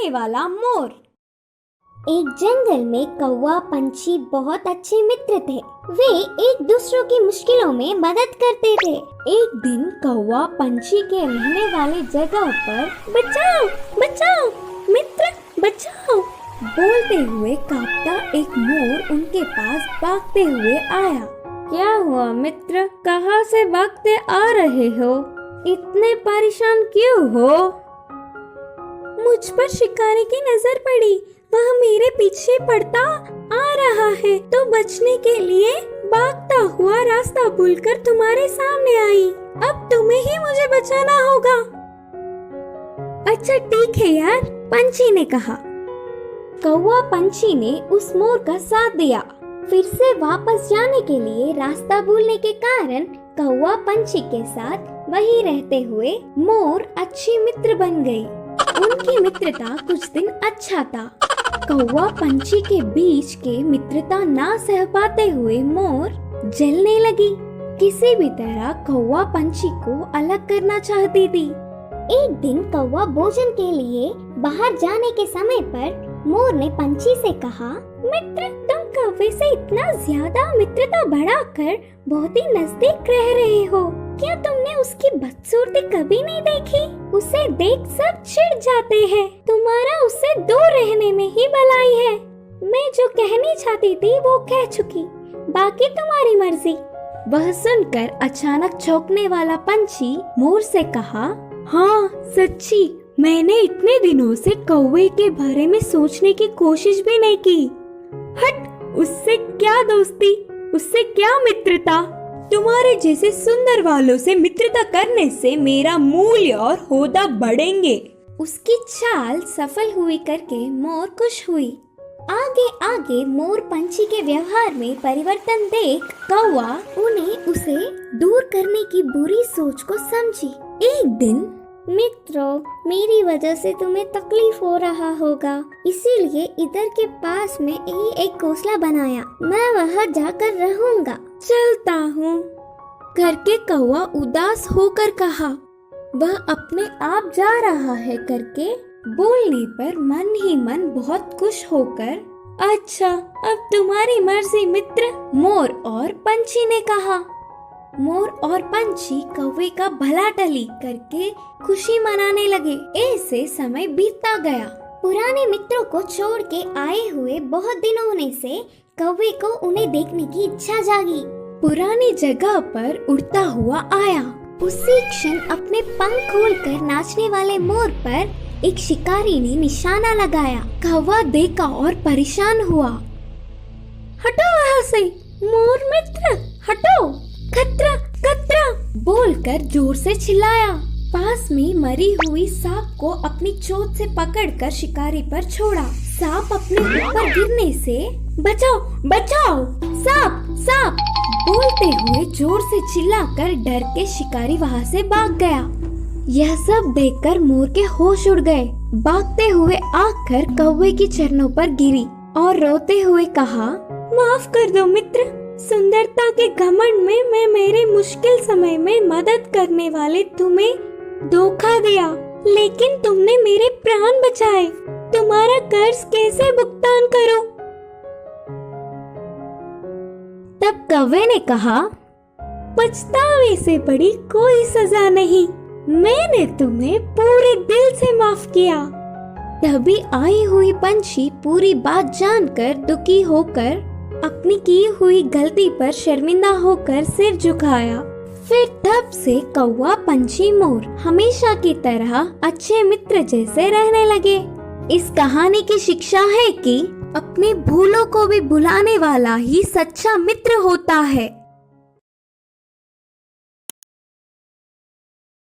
सिखाने वाला मोर। एक जंगल में कौवा पंछी बहुत अच्छे मित्र थे। वे एक दूसरों की मुश्किलों में मदद करते थे। एक दिन कौवा पंछी के रहने वाले जगह पर बचाओ बचाओ मित्र बचाओ बोलते हुए कांपता एक मोर उनके पास भागते हुए आया। क्या हुआ मित्र, कहाँ से भागते आ रहे हो? इतने परेशान क्यों हो? मुझ पर शिकारी की नजर पड़ी, वह मेरे पीछे पड़ता आ रहा है तो बचने के लिए भागता हुआ रास्ता भूलकर तुम्हारे सामने आई। अब तुम्हें ही मुझे बचाना होगा। अच्छा ठीक है यार, पंछी ने कहा। कौवा पंछी ने उस मोर का साथ दिया। फिर से वापस जाने के लिए रास्ता भूलने के कारण कौवा पंछी के साथ वहीं रहते हुए मोर अच्छी मित्र बन गई। उनकी मित्रता कुछ दिन अच्छा था। कौवा पंछी के बीच के मित्रता ना सह पाते हुए मोर जलने लगी। किसी भी तरह कौवा पंछी को अलग करना चाहती थी। एक दिन कौवा भोजन के लिए बाहर जाने के समय पर मोर ने पंछी से कहा, मित्र तुम कौवे से इतना ज्यादा मित्रता बढ़ाकर बहुत ही नजदीक रह रहे हो। क्या तुमने उसकी बदसूरती कभी नहीं देखी? उसे देख सब चिढ़ जाते हैं। तुम्हारा उससे दूर रहने में ही भलाई है। मैं जो कहनी चाहती थी वो कह चुकी, बाकी तुम्हारी मर्जी। वह सुनकर अचानक चौंकने वाला पंछी मोर से कहा, हाँ सच्ची, मैंने इतने दिनों से कौवे के बारे में सोचने की कोशिश भी नहीं की। हट, उससे क्या दोस्ती, उससे क्या मित्रता। तुम्हारे जैसे सुंदर वालों से मित्रता करने से मेरा मूल्य और होदा बढ़ेंगे। उसकी चाल सफल हुई करके मोर खुश हुई। आगे आगे मोर पंछी के व्यवहार में परिवर्तन देख कौवा उन्हें उसे दूर करने की बुरी सोच को समझी। एक दिन, मित्रों मेरी वजह से तुम्हें तकलीफ हो रहा होगा, इसीलिए इधर के पास में ही एक घोंसला बनाया। मैं वहाँ जाकर रहूँगा। चलता हूँ करके कौवा उदास होकर कहा। वह अपने आप जा रहा है करके बोलने पर मन ही मन बहुत खुश होकर, अच्छा अब तुम्हारी मर्जी मित्र, मोर और पंछी ने कहा। मोर और पंछी कौवे का भला टली करके खुशी मनाने लगे। ऐसे समय बीतता गया। पुराने मित्रों को छोड़ के आए हुए बहुत दिन होने से कौवे को उन्हें देखने की इच्छा जागी। पुरानी जगह पर उड़ता हुआ आया। उसी क्षण अपने पंख खोलकर नाचने वाले मोर पर एक शिकारी ने निशाना लगाया। कौवा देखा और परेशान हुआ। हटो वहाँ से मोर मित्र, हटो, खतरा खतरा बोलकर जोर से चिल्लाया। पास में मरी हुई सांप को अपनी चोंच से पकड़कर शिकारी पर छोड़ा। सांप अपने ऊपर गिरने से बचाओ बचाओ, सांप सांप बोलते हुए जोर से चिल्लाकर डर के शिकारी वहाँ से भाग गया। यह सब देखकर मोर के होश उड़ गए। भागते हुए आकर कौवे की चरणों पर गिरी और रोते हुए कहा, माफ कर दो मित्र, सुंदरता के घमंड में मैं मेरे मुश्किल समय में मदद करने वाले तुम्हें धोखा दिया, लेकिन तुमने मेरे प्राण बचाए। तुम्हारा कर्ज कैसे भुगतान करूं? तब कौवे ने कहा, पछतावे से बड़ी कोई सजा नहीं, मैंने तुम्हें पूरे दिल से माफ किया। तभी आई हुई पंछी पूरी बात जानकर दुखी होकर अपनी की हुई गलती पर शर्मिंदा होकर सिर झुकाया। फिर तब से कौवा पंछी मोर हमेशा की तरह अच्छे मित्र जैसे रहने लगे। इस कहानी की शिक्षा है कि अपने भूलों को भी भुलाने वाला ही सच्चा मित्र होता है।